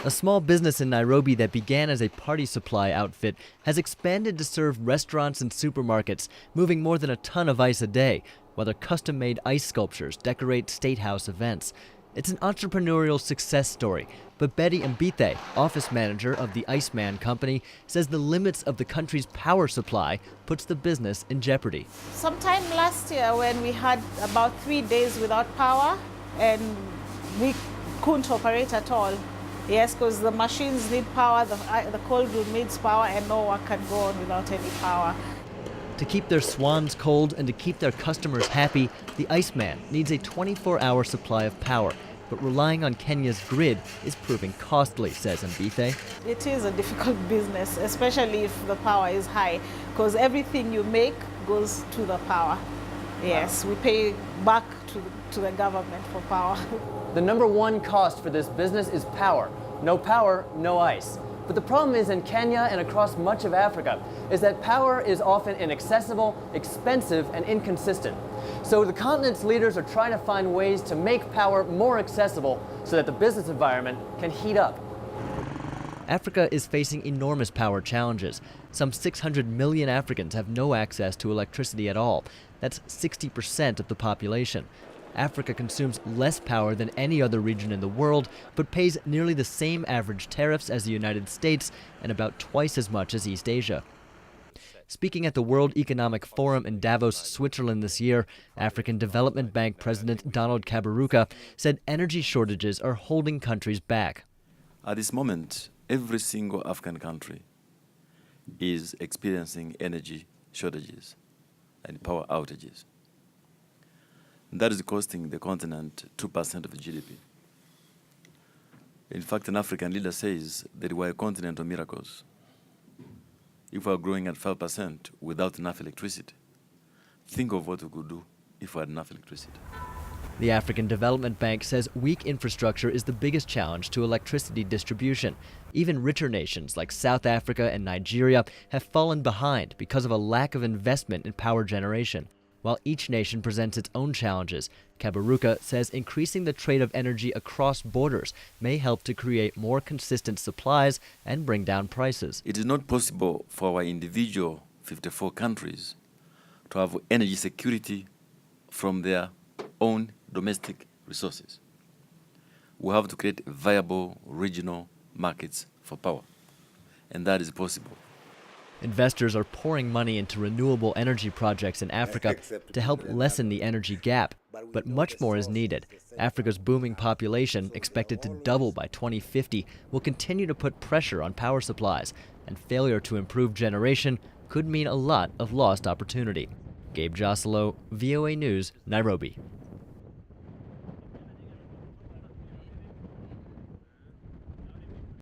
A small business in Nairobi that began as a party supply outfit has expanded to serve restaurants and supermarkets, moving more than a ton of ice a day, while their custom-made ice sculptures decorate State House events. It's an entrepreneurial success story, but Betty Mbite, office manager of the Iceman Company, says the limits of the country's power supply puts the business in jeopardy. Sometime last year when we had about 3 days without power and we couldn't operate at all. Yes, because the machines need power, the cold room needs power, and no one can go on without any power. To keep their swans cold and to keep their customers happy, the Iceman needs a 24-hour supply of power. But relying on Kenya's grid is proving costly, says Mbite. It is a difficult business, especially if the power is high, because everything you make goes to the power. Yes, we pay back to the government for power. The number one cost for this business is power. No power, no ice. But the problem is in Kenya and across much of Africa is that power is often inaccessible, expensive, and inconsistent. So the continent's leaders are trying to find ways to make power more accessible so that the business environment can heat up. Africa is facing enormous power challenges. Some 600 million Africans have no access to electricity at all. That's 60% of the population. Africa consumes less power than any other region in the world, but pays nearly the same average tariffs as the United States and about twice as much as East Asia. Speaking at the World Economic Forum in Davos, Switzerland this year, African Development Bank President Donald Kaberuka said energy shortages are holding countries back. At this moment, every single African country is experiencing energy shortages and power outages. That is costing the continent 2% of GDP. In fact, an African leader says that we are a continent of miracles. If we are growing at 5% without enough electricity, think of what we could do if we had enough electricity. The African Development Bank says weak infrastructure is the biggest challenge to electricity distribution. Even richer nations like South Africa and Nigeria have fallen behind because of a lack of investment in power generation. While each nation presents its own challenges, Kaberuka says increasing the trade of energy across borders may help to create more consistent supplies and bring down prices. It is not possible for our individual 54 countries to have energy security from their own domestic resources. We have to create viable regional markets for power, and that is possible. Investors are pouring money into renewable energy projects in Africa to help lessen the energy gap, but much more is needed. Africa's booming population, expected to double by 2050, will continue to put pressure on power supplies, and failure to improve generation could mean a lot of lost opportunity. Gabe Joselow, VOA News, Nairobi.